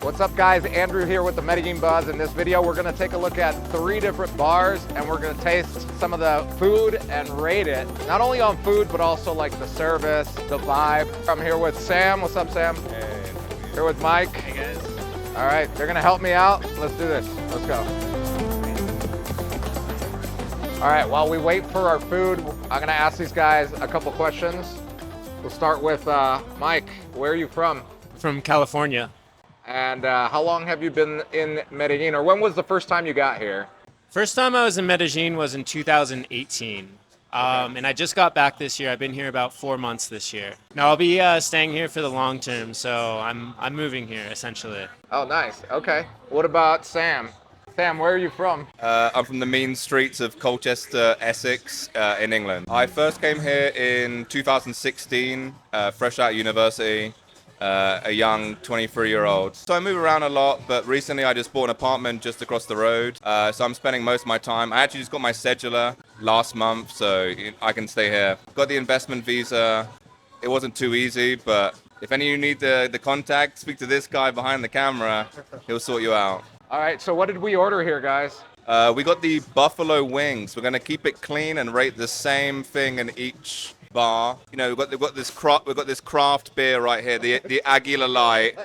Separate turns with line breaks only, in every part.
What's up guys, Andrew here with the Medellin Buzz. In this video we're going to take a look at 3 different bars and we're going to taste some of the food and rate it. Not only on food but also like the service, the vibe. I'm here with Sam. What's up Sam?
Hey.
Here with Mike.
Hey guys.
All right, they're going to help me out. Let's do this. Let's go. All right, while we wait for our food, I'm going to ask these guys a couple questions. We'll start with Mike. Where are you from?
From California.
And how long have you been in Medellin, or when was the first time you got here?
First time I was in Medellin was in 2018. And I just got back this year. I've been here about 4 months this year. Now I'll be staying here for the long term, so I'm moving here essentially.
Oh, nice. Okay. What about Sam? Sam, where are you from?
I'm from the mean streets of Colchester, Essex, in England. I first came here in 2016, fresh out of university. A young 23-year-old. So I move around a lot, but recently I just bought an apartment just across the road. So I'm spending most of my time. I actually just got my cedula last month, so I can stay here. Got the investment visa. It wasn't too easy, but if any of you need the contact, speak to this guy behind the camera. He'll sort you out.
All right, so what did we order here, guys?
We got the buffalo wings. We're gonna keep it clean and rate the same thing in each bar. You know, we've got this craft beer right here, the Aguila Light.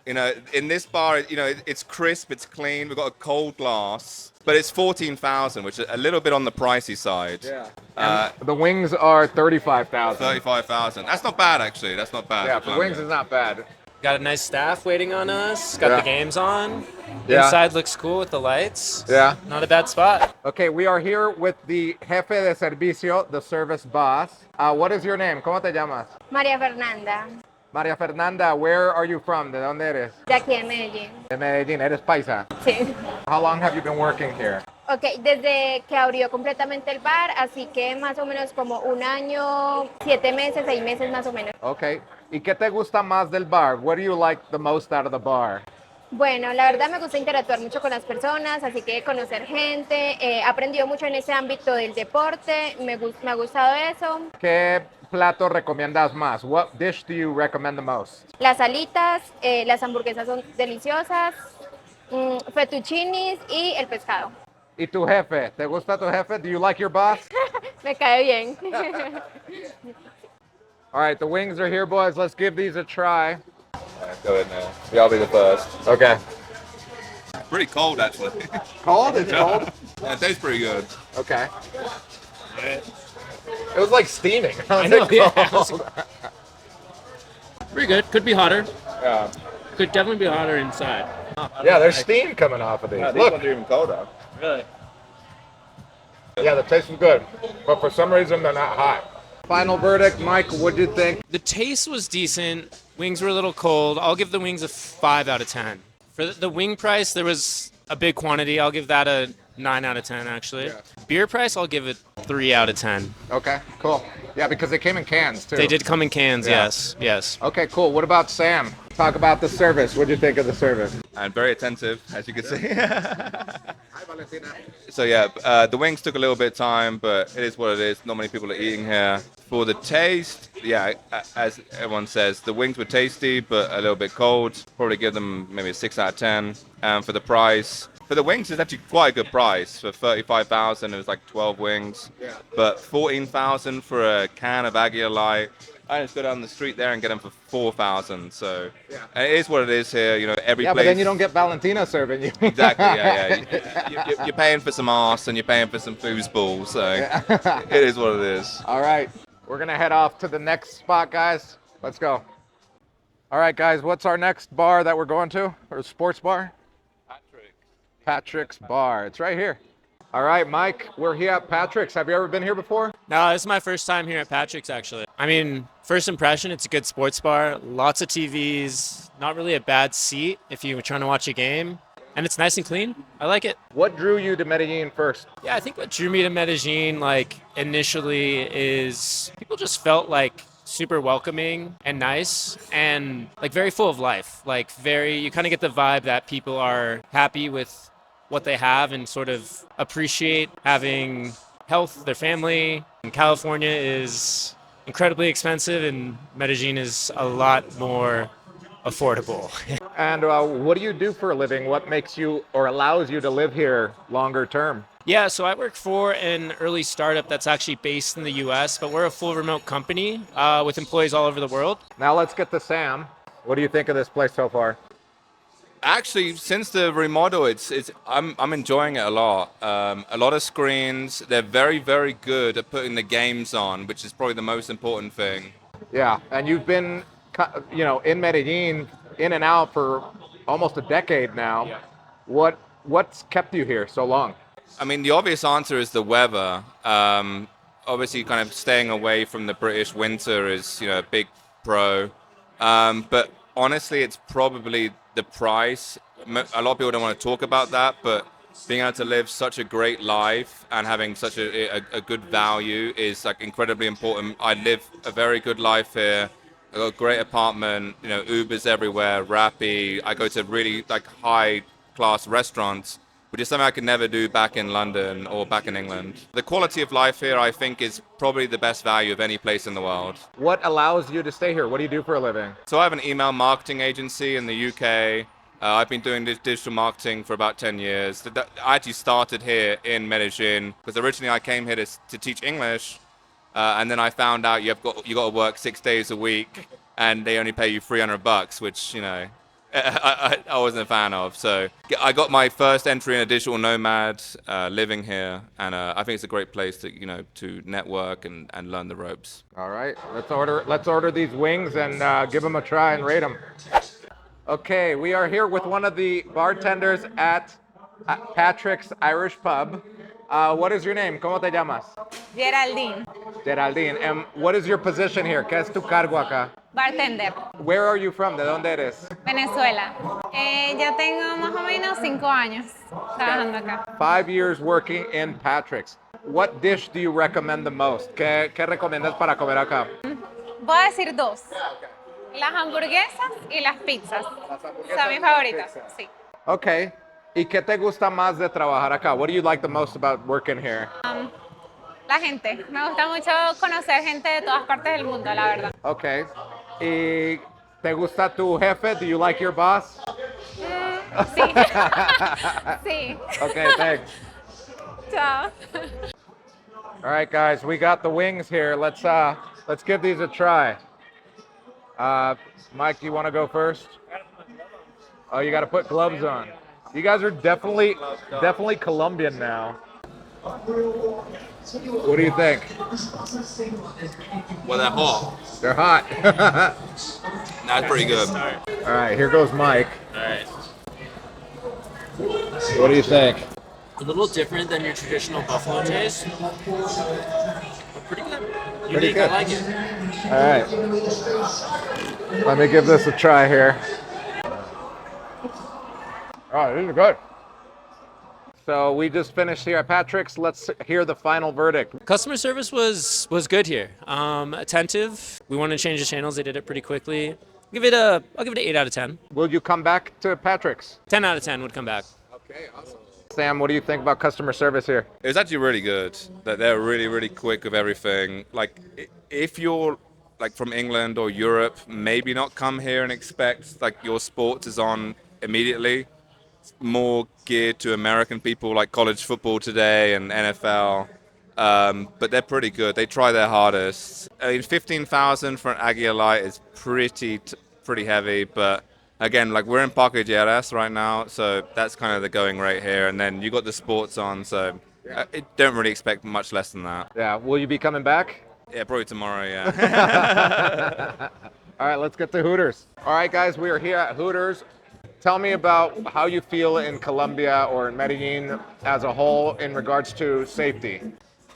You know, in this bar, you know, it's crisp, it's clean. We've got a cold glass, but it's 14,000, which is a little bit on the pricey side.
Yeah. The wings are 35,000.
35,000. That's not bad, actually. That's not bad.
Yeah, the wings is not bad.
Got a nice staff waiting on us. Got the games on.
Yeah.
Inside looks cool with the lights.
Yeah.
Not a bad spot.
Okay, we are here with the jefe de servicio, the service boss. What is your name? ¿Cómo te llamas?
María Fernanda,
María Fernanda, where are you from? ¿De dónde eres?
de aquí de Medellín.
De Medellín. ¿Eres paisa?
Sí.
How long have you been working here?
Ok, desde que abrió completamente el bar, así que más o menos como 1 año, 7 meses, 6 meses más o menos.
Okay. ¿Y qué te gusta más del bar? What do you like the most out of the bar?
Bueno, la verdad me gusta interactuar mucho con las personas, así que conocer gente, he aprendido mucho en ese ámbito del deporte, me ha gustado eso.
¿Qué plato recomiendas más? What dish do you recommend the most?
Las alitas, las hamburguesas son deliciosas, fettuccinis y el pescado.
¿Y tu jefe? ¿Te gusta tu jefe? Do you like your boss?
Me cae bien.
All right, the wings are here, boys. Let's give these a try.
Alright, go in there. Yeah, I'll be the first.
Okay.
Pretty cold, actually.
Cold? It's cold?
Yeah, it tastes pretty good.
Okay. It was like steaming.
I know, yeah.
Cold.
Pretty good. Could be hotter.
Yeah.
Could definitely be hotter inside.
Yeah, there's steam coming off of these.
Yeah, these
Look.
ones are even colder.
Really?
Yeah, the taste is good, but for some reason they're not hot. Final verdict, Mike, what'd you think?
The taste was decent. Wings were a little cold. I'll give the wings a 5 out of 10. For the wing price, there was a big quantity. I'll give that a 9 out of 10, actually.
Yeah.
Beer price, I'll give it 3 out of 10.
Okay, cool. Yeah, because they came in cans too.
They did come in cans,
Yeah.
yes.
Okay, cool. What about Sam? Talk about the service. What'd you think of the service?
And very attentive, as you can see.
Hi, Valentina.
So yeah, the wings took a little bit of time, but it is what it is. Not many people are eating here. For the taste, yeah, as everyone says, the wings were tasty, but a little bit cold. Probably give them maybe a 6 out of 10. And for the price, for the wings, it's actually quite a good price. For 35,000, it was like 12 wings.
Yeah.
But 14,000 for a can of Aguila Light. I just go down the street there and get them for 4,000. So
Yeah.
it is what it is here. You know, every
Yeah,
place.
but then you don't get Valentina serving you.
Exactly, yeah. You're paying for some arse and you're paying for some foosball, so it is what it is.
All right, we're gonna head off to the next spot, guys. Let's go. All right, guys, what's our next bar that we're going to? Or sports bar? Patrick's Bar. It's right here. All right, Mike, we're here at Patrick's. Have you ever been here before?
No, this is my first time here at Patrick's, actually. I mean, first impression, it's a good sports bar. Lots of TVs, not really a bad seat if you were trying to watch a game. And it's nice and clean. I like it.
What drew you to Medellin first?
Yeah, I think what drew me to Medellin, like, initially is people just felt like super welcoming and nice and like very full of life. Like you kind of get the vibe that people are happy with what they have and sort of appreciate having health, their family. And California is incredibly expensive and Medellin is a lot more affordable.
And what do you do for a living? What makes you or allows you to live here longer term?
Yeah, so I work for an early startup that's actually based in the US, but we're a full remote company with employees all over the world.
Now let's get to Sam. What do you think of this place so far?
Actually, since the remodel, I'm enjoying it a lot. A lot of screens. They're very, very good at putting the games on, which is probably the most important thing.
Yeah, and you've been, in Medellin, in and out for almost a decade now.
Yeah.
What's kept you here so long?
I mean, the obvious answer is the weather. Obviously, kind of staying away from the British winter is, a big pro. But honestly, it's probably the price. A lot of people don't want to talk about that, but being able to live such a great life and having such a good value is like incredibly important. I live a very good life here. I got a great apartment, Ubers everywhere, Rappi. I go to really like high class restaurants, which is something I could never do back in London or back in England. The quality of life here, I think, is probably the best value of any place in the world.
What allows you to stay here? What do you do for a living?
So I have an email marketing agency in the UK. I've been doing this digital marketing for about 10 years. I actually started here in Medellin because originally I came here to teach English, and then I found out you got to work 6 days a week, and they only pay you $300, which I wasn't a fan of. So I got my first entry in a digital nomad living here, and I think it's a great place to network and learn the ropes.
All right, let's order these wings and give them a try and rate them. Okay, we are here with one of the bartenders at Patrick's Irish Pub. What is your name? ¿Cómo te llamas?
Geraldine,
Geraldine. And what is your position here? ¿Qué es tu cargo acá?
bartender,
Where are you from? ¿De dónde eres?
Venezuela. Ya tengo más o menos 5 años trabajando acá.
5 years working in Patrick's. What dish do you recommend the most? ¿Qué recomiendas para comer acá?
Voy a decir 2. Las hamburguesas y las pizzas. Son mis favoritas, sí.
Okay. ¿Y qué te gusta más de trabajar acá? What do you like the most about working here?
La gente. Me gusta mucho conocer gente de todas partes del mundo, la verdad.
Okay. ¿Y te gusta tu jefe? Do you like your boss?
Sí. Sí.
Okay, thanks.
Chao.
All right, guys, we got the wings here. Let's give these a try. Mike, you want to go first? Oh, you got to put gloves on. You guys are definitely Colombian now. What do you think?
Well, they're hot.
They're hot.
That's pretty good.
All right, here goes Mike.
All right.
What do you think?
A little different than your traditional buffalo taste, but pretty good.
Pretty
Unique,
good.
I like it.
All right. Let me give this a try here. Oh, these are good. So we just finished here at Patrick's. Let's hear the final verdict.
Customer service was good here. Attentive. We wanted to change the channels. They did it pretty quickly. I'll give it an 8 out of 10.
Will you come back to Patrick's?
10 out of 10 would come back.
Okay, awesome. Sam, what do you think about customer service here?
It was actually really good. That they're really, really quick with everything. Like, if you're like from England or Europe, maybe not come here and expect like your sports is on immediately. It's more geared to American people, like college football today and NFL. But they're pretty good. They try their hardest. I mean, 15,000 for an Aguila Light is pretty heavy, but again, like we're in Parque Lleras right now, so that's kind of the going rate here. And then you got the sports on, so I don't really expect much less than that.
Yeah, will you be coming back?
Yeah, probably tomorrow, yeah.
All right, let's get to Hooters. All right, guys, we are here at Hooters. Tell me about how you feel in Colombia or in Medellin as a whole in regards to safety.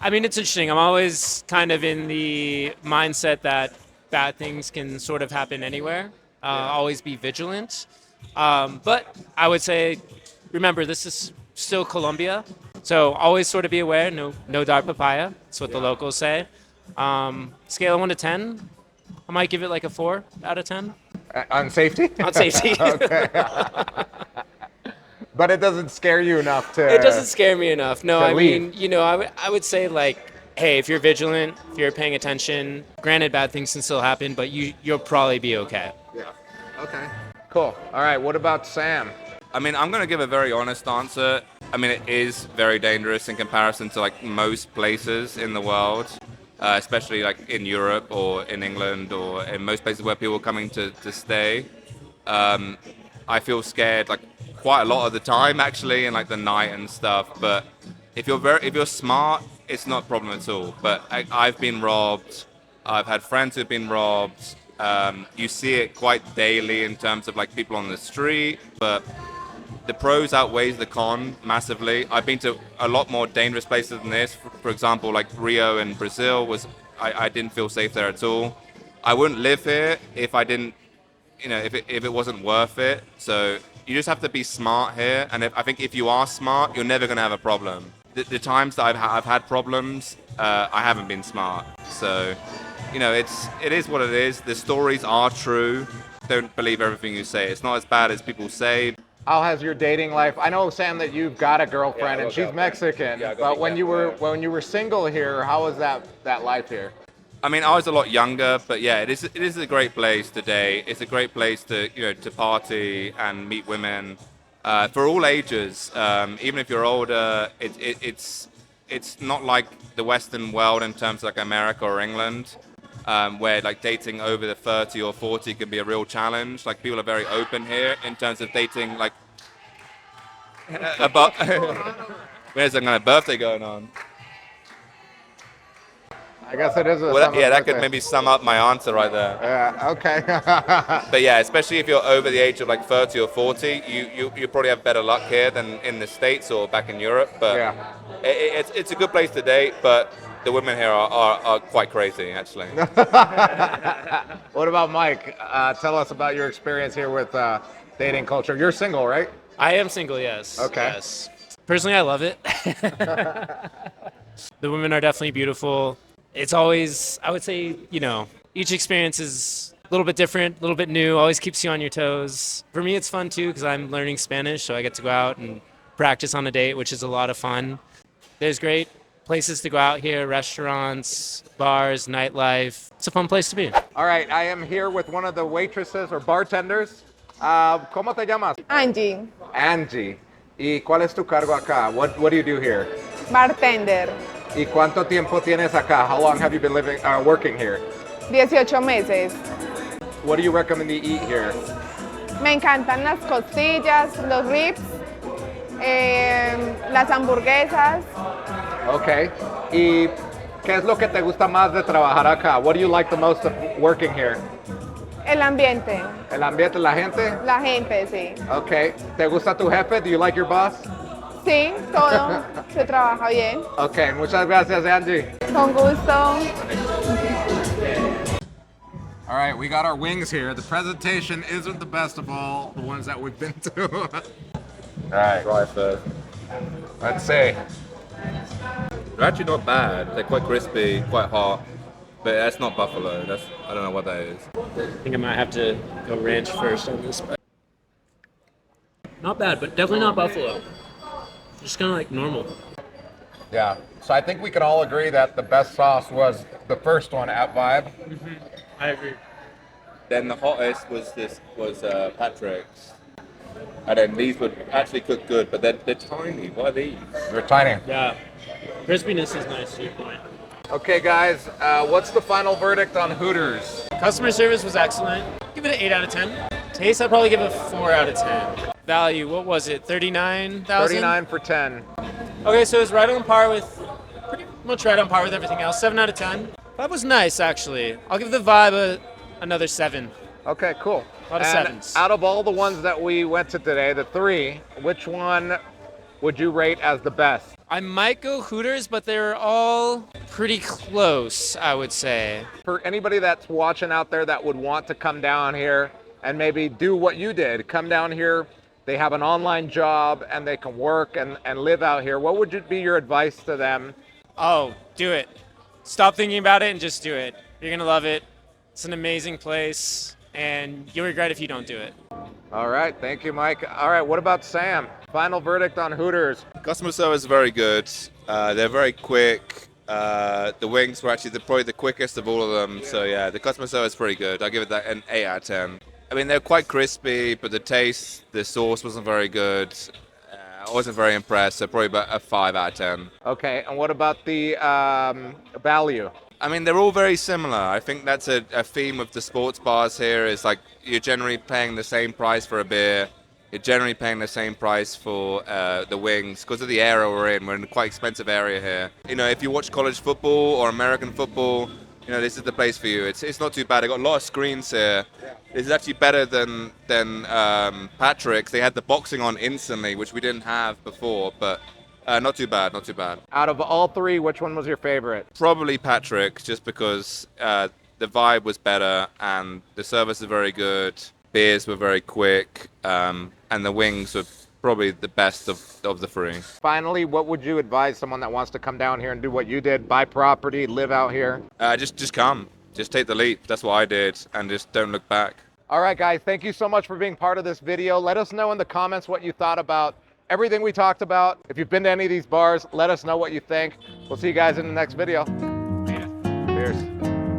I mean, it's interesting. I'm always kind of in the mindset that bad things can sort of happen anywhere. Always be vigilant. But I would say, remember, this is still Colombia. So always sort of be aware. No dark papaya. That's what the locals say. Scale of 1 to 10, I might give it like a 4 out of 10.
On safety?
On safety.
Okay. But it doesn't scare you enough to...
It doesn't scare me enough. No,
to
I
leave.
mean, I would say like, hey, if you're vigilant, if you're paying attention, granted bad things can still happen, but you'll probably be okay.
Yeah. Okay. Cool. All right, what about Sam?
I mean, I'm going to give a very honest answer. I mean, it is very dangerous in comparison to like most places in the world, especially like in Europe or in England or in most places where people are coming to stay. I feel scared like quite a lot of the time actually, in like the night and stuff. But if you're smart, it's not a problem at all. But I've been robbed. I've had friends who've been robbed. You see it quite daily in terms of like people on the street, but the pros outweighs the con massively. I've been to a lot more dangerous places than this. For example, like Rio in Brazil I didn't feel safe there at all. I wouldn't live here if I didn't, if it wasn't worth it. So you just have to be smart here. And I think if you are smart, you're never going to have a problem. The times that I've had problems, I haven't been smart. So, it is what it is. The stories are true. Don't believe everything you say. It's not as bad as people say.
How has your dating life? I know, Sam, that you've got a girlfriend and she's Mexican. But when you were single here, how was that life here?
I mean, I was a lot younger, but yeah, it is a great place today. It's a great place to to party and meet women for all ages. Even if you're older, it's not like the Western world in terms of like America or England, where like dating over the 30 or 40 can be a real challenge. Like people are very open here in terms of dating. Like, where's a birthday going on?
I guess it is a
that could maybe sum up my answer right there.
Yeah, okay.
But yeah, especially if you're over the age of like 30 or 40, you probably have better luck here than in the States or back in Europe. But
yeah.
It's a good place to date, but the women here are quite crazy, actually.
What about Mike? Tell us about your experience here with dating culture. You're single, right?
I am single, yes.
Okay.
Yes. Personally, I love it. The women are definitely beautiful. It's always, I would say, each experience is a little bit different, a little bit new, always keeps you on your toes. For me, it's fun too, because I'm learning Spanish, so I get to go out and practice on a date, which is a lot of fun. There's great places to go out here, restaurants, bars, nightlife. It's a fun place to be.
All right, I am here with one of the waitresses or bartenders. ¿Cómo te llamas?
Angie,
Angie. ¿Y cuál es tu cargo acá? What do you do here?
bartender,
¿Y cuánto tiempo tienes acá? How long have you been working here?
18 meses.
What do you recommend to eat here?
Me encantan las costillas, los ribs, las hamburguesas.
Okay. ¿Y qué es lo que te gusta más de trabajar acá? What do you like the most of working here?
El ambiente,
El ambiente, la gente?
la gente, sí.
Okay. ¿Te gusta tu jefe? Do you like your boss?
Sí, todo se trabaja bien.
Okay, muchas gracias, Angie.
Con gusto.
All right, we got our wings here. The presentation isn't the best of all the ones that we've been to. All right,
Try first.
let's see.
They're actually not bad. They're quite crispy, quite hot. But that's not buffalo. I don't know what that is.
I think I might have to go ranch first on this. Not bad, but definitely not buffalo. Just kind of like normal.
Yeah, so I think we can all agree that the best sauce was the first one at Vibe.
I agree.
Then the hottest was Patrick's. And then these would actually cook good, but they're tiny. What are these?
They're tiny.
Yeah. Crispiness is nice to your point.
Okay, guys, what's the final verdict on Hooters?
Customer service was excellent. Give it an 8 out of 10. Taste, I'd probably give it a 4 out of 10. Value, what was it? 39,000?
39 for 10.
Okay, so it's right on par with, pretty much right on par with everything else. 7 out of 10. That was nice, actually. I'll give the vibe another 7.
Okay, cool.
A lot of
And
sevens.
out of all the ones that we went to today, the 3, which one would you rate as the best?
I might go Hooters, but they're all pretty close, I would say.
For anybody that's watching out there that would want to come down here and maybe do what you did, come down here, they have an online job and they can work and live out here, what would be your advice to them?
Oh, do it. Stop thinking about it and just do it. You're gonna love it. It's an amazing place, and you'll regret if you don't do it.
All right, thank you, Mike. All right, what about Sam? Final verdict on Hooters.
Customer service is very good. They're very quick. The wings were actually probably the quickest of all of them. So yeah, the customer service is pretty good. I give it an 8 out of 10. I mean, they're quite crispy, but the sauce wasn't very good. I wasn't very impressed, so probably about a 5 out of 10.
Okay, and what about the value?
I mean, they're all very similar. I think that's a theme of the sports bars here is like you're generally paying the same price for a beer. You're generally paying the same price for the wings because of the area we're in. We're in a quite expensive area here. You know, if you watch college football or American football, you know, this is the place for you. It's not too bad. They got a lot of screens here. This is actually better than Patrick's. They had the boxing on instantly, which we didn't have before, but not too bad, not too bad.
Out of all three, which one was your favorite?
Probably Patrick, just because the vibe was better and the service is very good. Beers were very quick, and the wings were probably the best of the three.
Finally, what would you advise someone that wants to come down here and do what you did, buy property, live out here?
Just come. Just take the leap. That's what I did, and just don't look back.
All right, guys, thank you so much for being part of this video. Let us know in the comments what you thought about everything we talked about. If you've been to any of these bars, let us know what you think. We'll see you guys in the next video. Cheers.